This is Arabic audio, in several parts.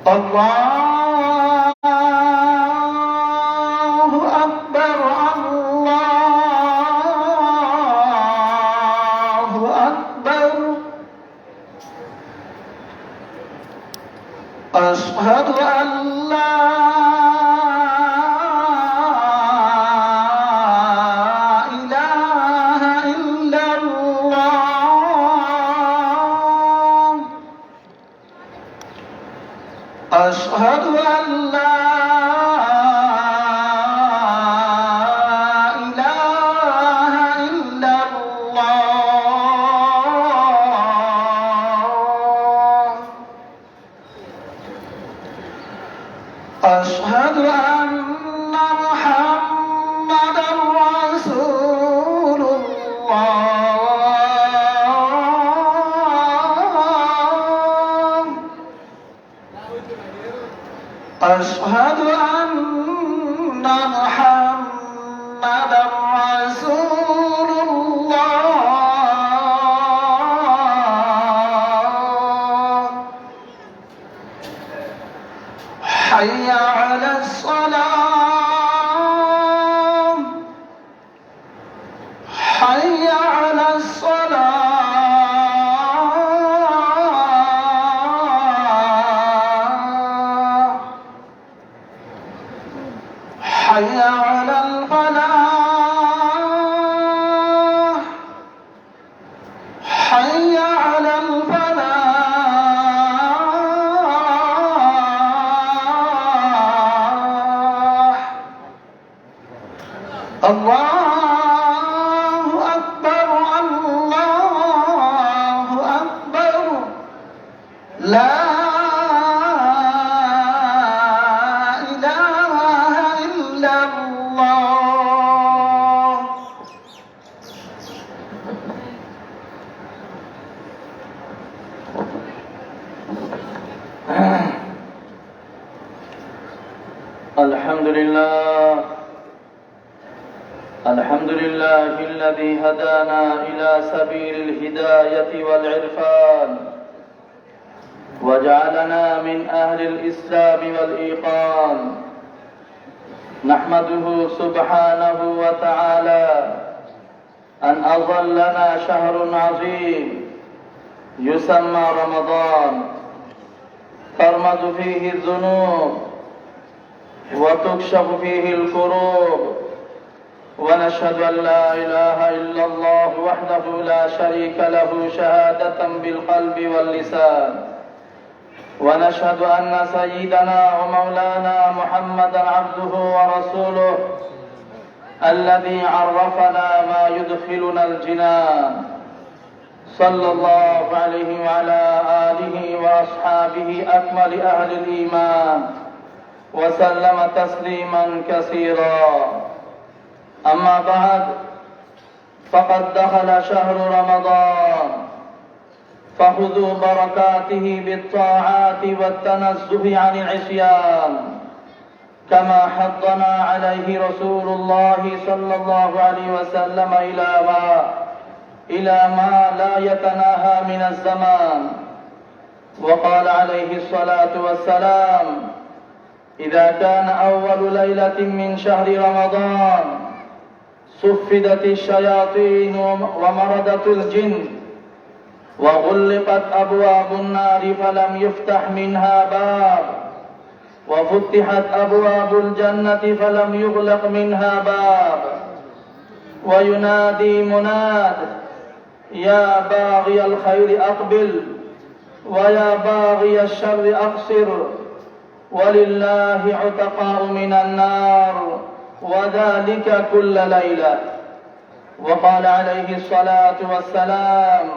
الله أكبر الله أكبر أشهد أن لا إله إلا الله أشهد أن لا إله إلا الله أشهد أن محمدا رسول الله أشهد أن محمدا رسول الله حي على الصلاة حي على الصلاة حي على الفلاح حي على الفلاح الله أكبر الله أكبر لا إله إلا الله الحمد لله الحمد لله الذي هدانا إلى سبيل الهداية والعرفان وجعلنا من أهل الإسلام والإيقان نحمده سبحانه وتعالى أن أظلنا شهر عظيم يسمى رمضان ترمد فيه الذنوب وتكشف فيه الكروب ونشهد أن لا إله إلا الله وحده لا شريك له شهادة بالقلب واللسان ونشهد أن سيدنا ومولانا محمدا عبده ورسوله الذي عرفنا ما يدخلنا الجنان صلى الله عليه وعلى آله وأصحابه أكمل أهل الإيمان وسلم تسليما كثيرا أما بعد فقد دخل شهر رمضان فخذوا بركاته بالطاعات والتنزه عن العصيان كما حضنا عليه رسول الله صلى الله عليه وسلم إلى ما لا يتناهى من الزمان وقال عليه الصلاة والسلام إذا كان أول ليلة من شهر رمضان صفدت الشياطين ومردت الجن وغلقت أبواب النار فلم يفتح منها باب وفتحت أبواب الجنة فلم يغلق منها باب وينادي مناد يا باغي الخير أقبل ويا باغي الشر أقصر ولله عتقاء من النار وذلك كل ليلة وقال عليه الصلاة والسلام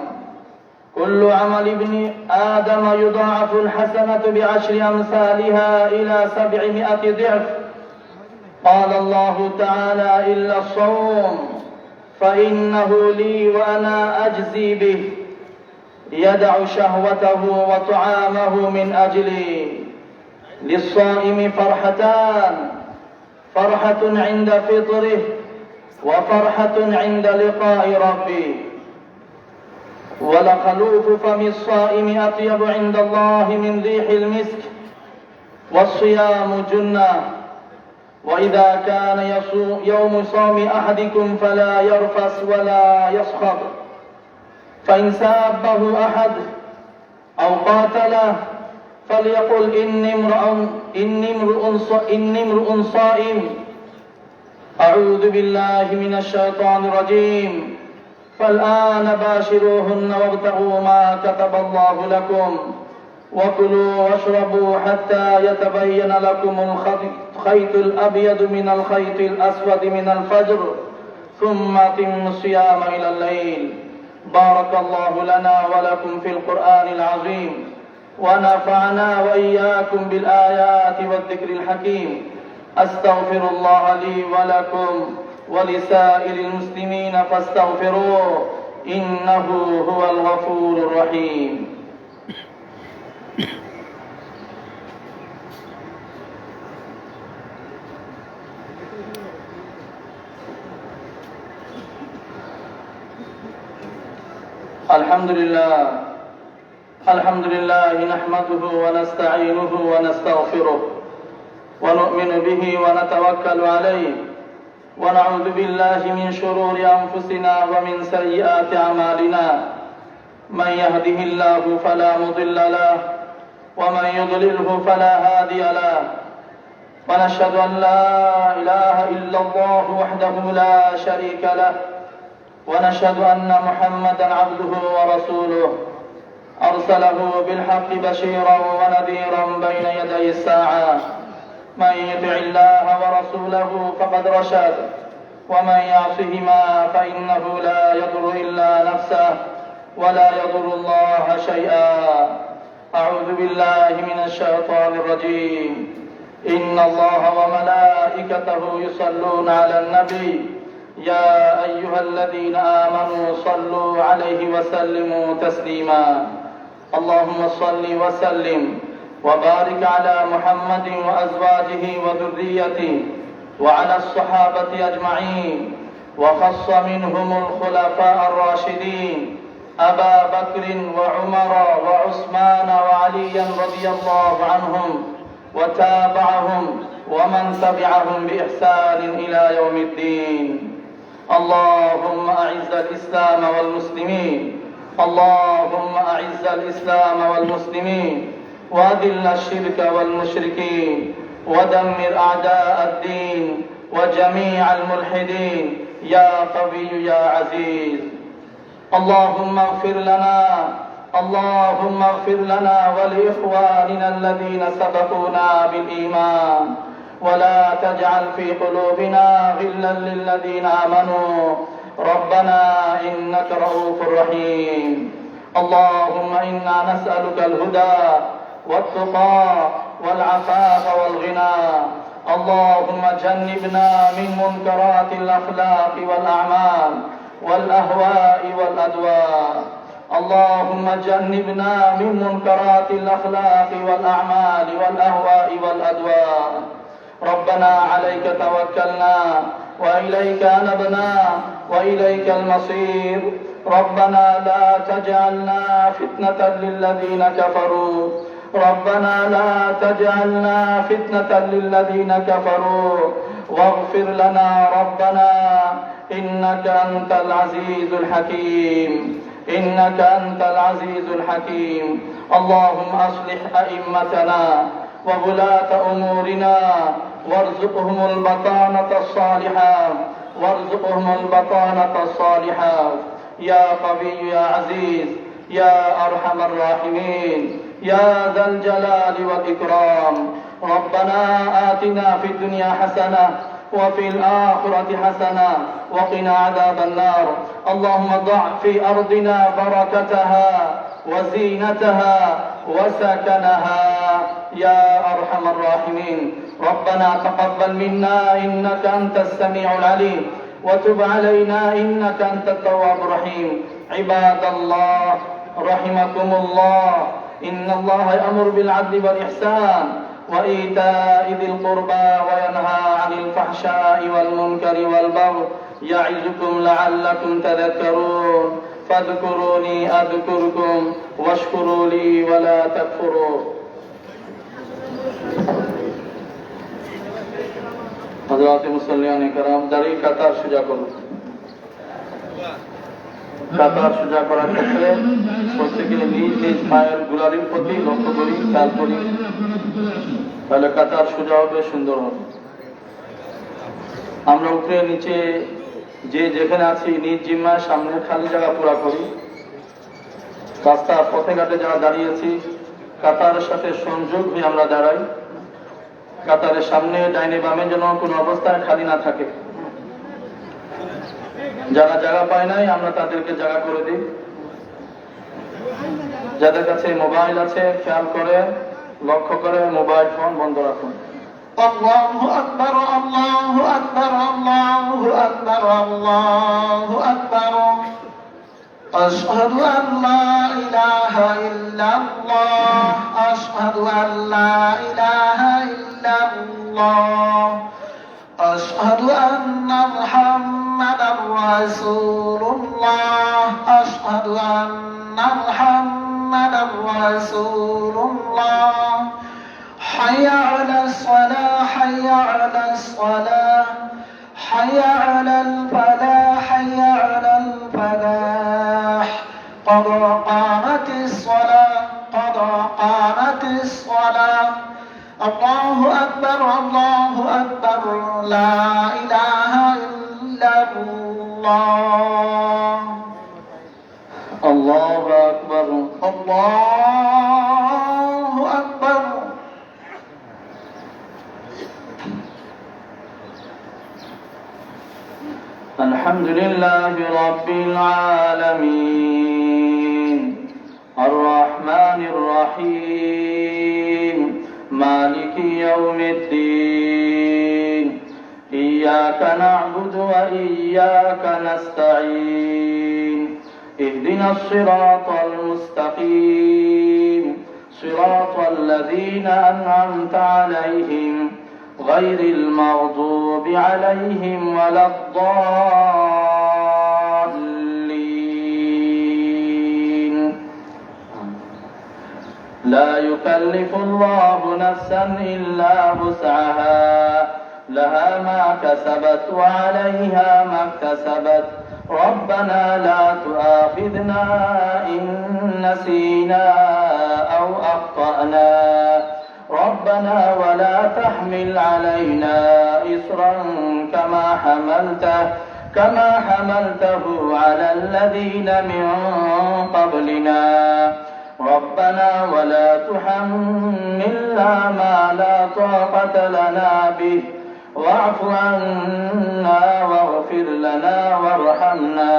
كل عمل ابن آدم يضاعف الحسنة ب10 أمثالها إلى 700 ضعف قال الله تعالى إلا الصوم فإنه لي وأنا أجزي به يدع شهوته وطعامه من أجلي للصائم فرحتان فرحة عند فطره وفرحة عند لقاء ربه ولخلوف فم الصائم أطيب عند الله من ريح المسك والصيام جنة. وإذا كان يوم صوم أحدكم فلا يرفث ولا يصخب، فإن سابه أحد أو قاتله فليقل إني امرؤ صائم. أعوذ بالله من الشيطان الرجيم. فالآن باشروهن وابتغوا ما كتب الله لكم وكلوا واشربوا حتى يتبين لكم الخيط الأبيض من الخيط الأسود من الفجر ثم أتموا الصيام إلى الليل. بارك الله لنا ولكم في القرآن العظيم، ونفعنا وإياكم بالآيات والذكر الحكيم. أستغفر الله لي ولكم ولسائر المسلمين فاستغفروه إنه هو الغفور الرحيم. الحمد لله نحمده ونستعينه ونستغفره ونؤمن به ونتوكل عليه، ونعوذ بالله من شرور أنفسنا ومن سيئات أعمالنا. من يهده الله فلا مضل له ومن يضلله فلا هادي له، ونشهد أن لا إله إلا الله وحده لا شريك له، ونشهد أن محمدا عبده ورسوله أرسله بالحق بشيرا ونذيرا بين يدي الساعة. من يطع الله ورسوله فقد رشد، ومن يعصهما فإنه لا يضر إلا نفسه ولا يضر الله شيئا. أعوذ بالله من الشيطان الرجيم. إن الله وملائكته يصلون على النبي يا أيها الذين آمنوا صلوا عليه وسلموا تسليما. اللهم صل وسلم وبارك على محمد وأزواجه وذريته وعلى الصحابة أجمعين، وخص منهم الخلفاء الراشدين أبا بكر وعمر وعثمان وعليا رضي الله عنهم وتابعهم ومن تبعهم بإحسان إلى يوم الدين. اللهم أعز الإسلام والمسلمين، اللهم أعز الإسلام والمسلمين، وأذل الشرك والمشركين، ودمر أعداء الدين وجميع الملحدين يا قوي يا عزيز. اللهم اغفر لنا ولإخواننا الذين سبقونا بالإيمان، ولا تجعل في قلوبنا غلا للذين آمنوا ربنا إنك رؤوف رحيم. اللهم إنا نسألك الهدى والتقى والعفاف والغنى. اللهم جنبنا من منكرات الأخلاق والأعمال والأهواء والأدواء. اللهم جنبنا من منكرات الأخلاق والأعمال والأهواء والأدواء. ربنا عليك توكلنا وإليك أنبنا وإليك المصير. ربنا لا تجعلنا فتنة للذين كفروا، ربنا لا تجعلنا فتنة للذين كفروا، واغفر لنا ربنا إنك أنت العزيز الحكيم، إنك أنت العزيز الحكيم. اللهم أصلح أئمتنا وولاة أمورنا وارزقهم البطانة الصالحة، وارزقهم البطانة الصالحة يا قوي يا عزيز يا أرحم الراحمين يا ذا الجلال والإكرام. ربنا آتنا في الدنيا حسنة وفي الآخرة حسنة وقنا عذاب النار. اللهم ضع في أرضنا بركتها وزينتها وسكنها يا أرحم الراحمين. ربنا تقبل منا إنك أنت السميع العليم، وتب علينا إنك أنت التواب الرحيم. عباد الله رحمكم الله، إن الله يأمر بالعدل والإحسان وإيتاء ذي القربى وينهى عن الفحشاء والمنكر والبغي يعظكم لعلكم تذكرون. فاذكروني أذكركم واشكروا لي ولا تكفروا. মুসল্লিয়ান کرام দাঁড়িয়ে কাতার সোজা করুন। কাতার সোজা করার ক্ষেত্রে প্রত্যেকে নিজ নিজ পায়ের গোড়ালির প্রতি লক্ষ্য করি, খেয়াল করি, তাহলে কাতার সোজা হবে, সুন্দর হবে। আমরা উপরে নিচে যে যেখানে আছি নিজ জিম্মায় সামনে খালি জায়গা পুরা করি। রাস্তা পথে ঘাটে যারা দাঁড়িয়েছি কাতারের সাথে সংযোগ হয়ে আমরা দাঁড়াই। কাতারের সামনে ডাইনে বামে যেন কোনো অবস্থায় খালি না থাকে। যারা জায়গা পায় নাই আমরা তাদেরকে জায়গা করে দিই। যাদের কাছে মোবাইল আছে খেয়াল করে লক্ষ্য করে মোবাইল ফোন বন্ধ রাখুন। আল্লাহু আকবার, আল্লাহু আকবার, আল্লাহু আকবার, আল্লাহু আকবার। আশহাদু আন লা ইলাহা ইল্লাল্লাহ, আশহাদু আন লা ইলাহা ইল্লাল্লাহ, আশহাদু আন্না মুহাম্মাদার রাসূলুল্লাহ, আশহাদু আন্না মুহাম্মাদার রাসূলুল্লাহ। حي على الصلاة، حي على الصلاة، حي على الفلاح، حي على الفلاح. قد قامت الصلاة، قد قامت الصلاة. الله أكبر، الله أكبر، لا إله إلا الله. الله أكبر، الله أكبر. الحمد لله رب العالمين الرحمن الرحيم مالك يوم الدين إياك نعبد وإياك نستعين اهدنا الصراط المستقيم صراط الذين أنعمت عليهم غير المغضوب عليهم ولا الضالين. لا يكلف الله نفسا إلا وسعها لها ما كسبت وعليها ما اكتسبت ربنا لا تؤاخذنا إن نسينا أو أخطأنا ربنا ولا تحمل علينا إصرا كما حملته على الذين من قبلنا ربنا ولا تحملنا ما لا طاقة لنا به واعف عنا واغفر لنا وارحمنا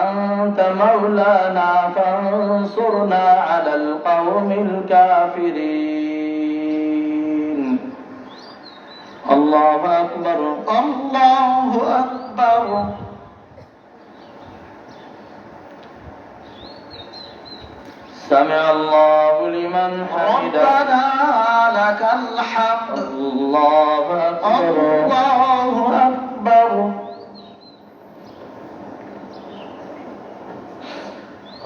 أنت مولانا فانصرنا على القوم الكافرين. الله أكبر، الله أكبر. سمع الله لمن حمده ربنا لك الحمد. الله أكبر، الله أكبر.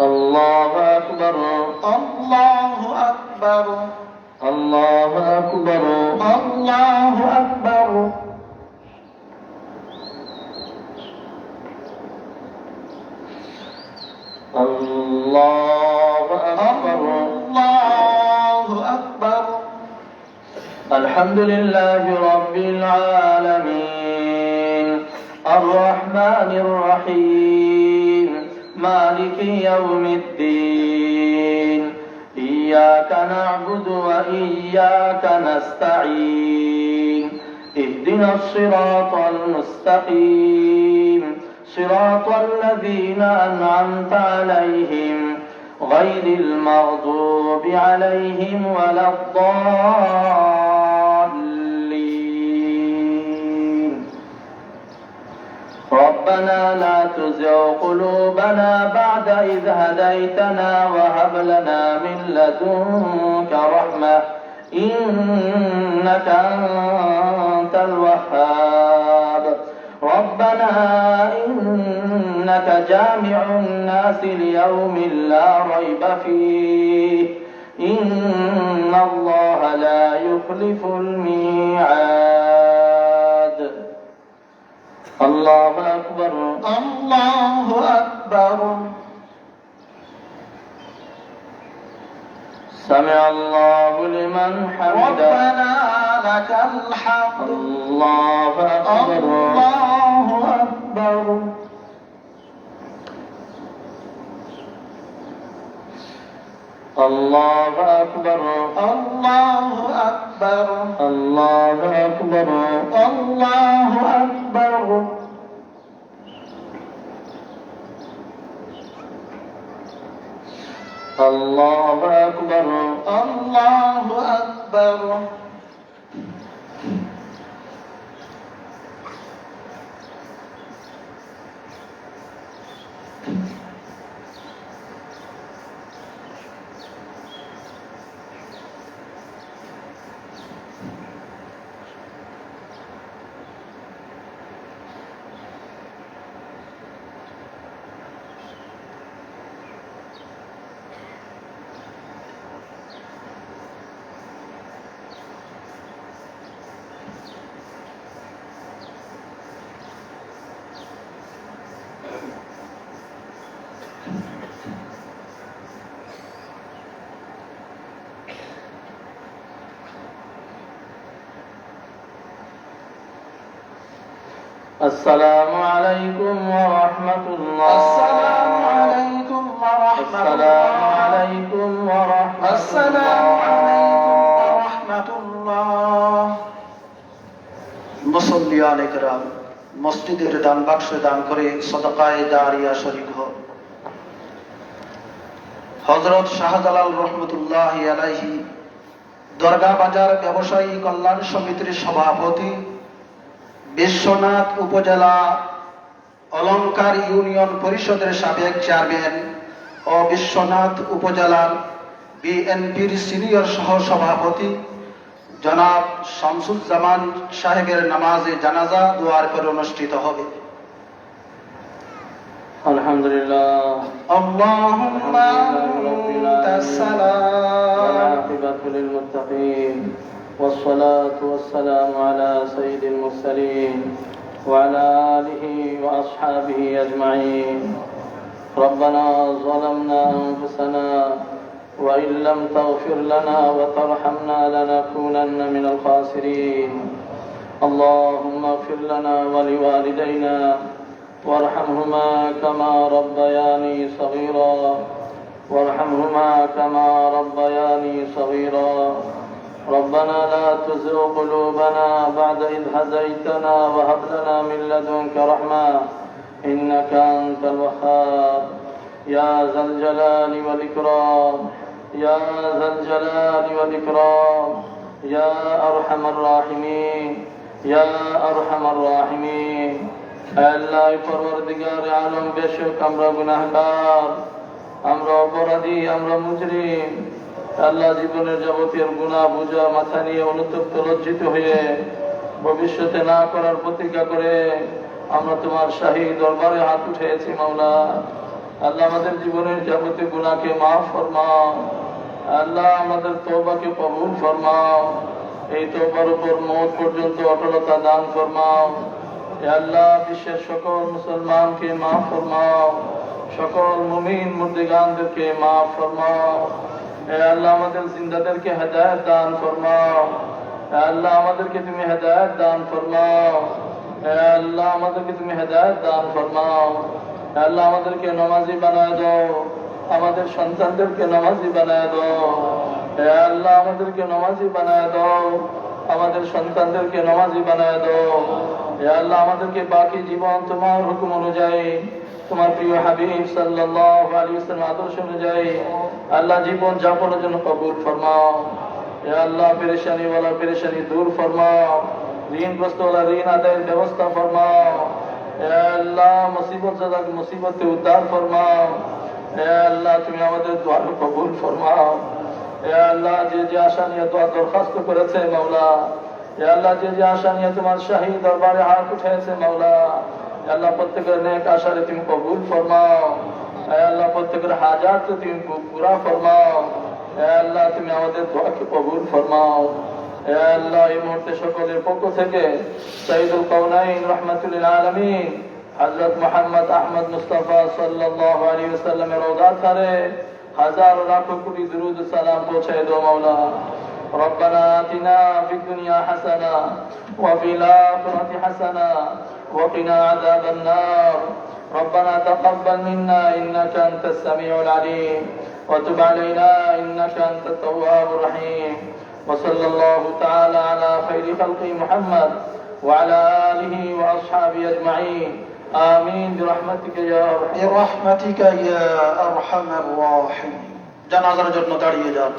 الله أكبر، الله أكبر. الله أكبر، الله أكبر. الله أكبر، الله أكبر. الحمد لله رب العالمين الرحمن الرحيم مالك يوم الدين إياك نعبد وإياك نستعين اهدنا الصراط المستقيم صراط الذين أنعمت عليهم غير المغضوب عليهم ولا الضالين. ربنا لا تزغ قلوبنا بعد إذ هديتنا وهب لنا من لدنك رحمة إنك أنت الوهاب. ربنا إنك جامع الناس ليوم لا ريب فيه إن الله لا يخلف الميعاد. الله أكبر الله أكبر سمع الله لمن حمده ربنا لك الحمد الله أكبر الله أكبر الله أكبر الله أكبر الله أكبر الله أكبر الله أكبر الله أكبر السلام عليكم ورحمة الله السلام عليكم ورحمة السلام الله عليكم ورحمة السلام عليكم ورحمة الله মুসল্লিয়ান ইকরাম মসজিদের দান বাক্সে দান করে সদকায়ে জারিয়া শরীক হও। হযরত শাহজালাল রহমতুল্লাহি আলাইহি দরগা বাজার ব্যবসায়ী কল্যাণ সমিতির সভাপতি, বিশ্বনাথ উপজেলা অলংকার ইউনিয়ন পরিষদের সাবেক চেয়ারম্যান ও বিশ্বনাথ উপজেলার বিএনপির সিনিয়র সহ সভাপতি জনাব শামসুজ্জামান সাহেবের নামাজে জানাজা দোয়ার করে অনুষ্ঠিত হবে। আলহামদুলিল্লাহ আল্লাহুম্মা আনতাস সালাম والعاقبة للمتقين والصلاة والسلام على سيد المرسلين وعلى آله وأصحابه أجمعين. ربنا ظلمنا أنفسنا وإن لم تغفر لنا وترحمنا لنكونن من الخاسرين. اللهم اغفر لنا ولوالدينا وارحمهما كما ربياني صغيرا وارحمهما كما ربياني صغيرا. ربنا لا تزغ قلوبنا بعد إذ هديتنا وهب لنا من لدنك رحمة إنك أنت الوهاب. يا ذا الجلال والإكرام يا ذا الجلال والإكرام يا أرحم الراحمين يا أرحم الراحمين. আল্লাহ পরওয়ারদিগার আলম, বেশক আমরা গুনাহগার, আমরা অপরাধী, আমরা মুজরিম। আল্লাহ জীবনের যাবতীয় গুনাহ বোঝা মাথা নিয়ে অনুতপ্ত লজ্জিত হয়ে ভবিষ্যতে না করার প্রতিজ্ঞা করে আমরা তোমার শাহী দরবারে হাত উঠেছি মাওলা। আল্লাহ আমাদের জীবনের যাবতীয় গুনাহকে মাফ ফরমাও। আল্লাহ আমাদের তওবাকে কবুল ফরমাও। এই তওবার উপর মওত পর্যন্ত অটলতা দান ফরমাও। হে আল্লাহ, বিশ্বের সকল মুসলমানকে মাফ ফরমাও, সকল মুমিন মুর্দিগানদেরকে মাফ ফরমাও। হে আল্লাহ, আমাদের জিন্দাদেরকে হেদায়েত দান ফরমাও। হে আল্লাহ, আমাদেরকে তুমি হেদায়েত দান ফরমাও। হে আল্লাহ, আমাদেরকে তুমি হেদায়েত দান ফরমাও। হে আল্লাহ, আমাদেরকে নামাজি বানায় দাও, আমাদের সন্তানদেরকে নামাজি বানায় দাও। হে আল্লাহ, আমাদেরকে নামাজি বানায় দাও, আমাদের সন্তানদেরকে নামাজি বানায় দাও। হে আল্লাহ, আমাদেরকে বাকি জীবন তোমার হুকুম অনুযায়ী, তোমার প্রিয় হাবিব সাল্লাল্লাহু আলাইহি ওয়াসাল্লাম আদর্শ অনুযায়ী আল্লাহ জীবন যাপনের জন্য কবুল ফরমাও। হে আল্লাহ, পেরেশানি ওয়ালা পেরেশানি দূর ফরমাও, ঋণগ্রস্ত ওয়ালা ঋণ আদায়ের ব্যবস্থা ফরমাও। হে আল্লাহ, মুসিবত জাদাকে মুসিবত থেকে উদ্ধার ফরমাও। হে আল্লাহ, তুমি আমাদের দোয়া কবুল ফরমাও। হে আল্লাহ, যে যে আশা নিয়ে দোয়া দরখাস্ত করেছে মাওলা, হে আল্লাহ, যে যে আশা নিয়ে তোমার শাহী দরবারে হাত উঠেছে মাওলা, হে আল্লাহ, প্রত্যেকের নেক আশারে তুমি কবুল ফরমাও। হে আল্লাহ, প্রত্যেকের হাজাত তুমি পুরা ফরমাও। হে আল্লাহ, তুমি আমাদের দোয়াকে কবুল ফরমাও। হে আল্লাহ, এই মুহূর্তে সকলের পক্ষ থেকে সাইয়্যিদুল কাউনাইন রাহমাতুল আলামিন হযরত মুহাম্মদ আহমদ মুস্তাফা সাল্লাল্লাহু আলাইহি ওয়াসাল্লামের রওজা ধারে হাজার লাখো কোটি দুরূদ ও সালাম পৌঁছায় দাও মাওলা। ربنا آتنا في الدنيا حسنة وفي الآخرة حسنة وقنا عذاب النار. ربنا تقبل منا إنك أنت السميع العليم وتب علينا إنك أنت التواب الرحيم. وصلى الله تعالى على خير خلقه محمد وعلى آله وأصحابه أجمعين. آمين برحمتك يا أرحم برحمتك يا أرحم الراحمين. জানাজার জন্য দাঁড়িয়ে যান।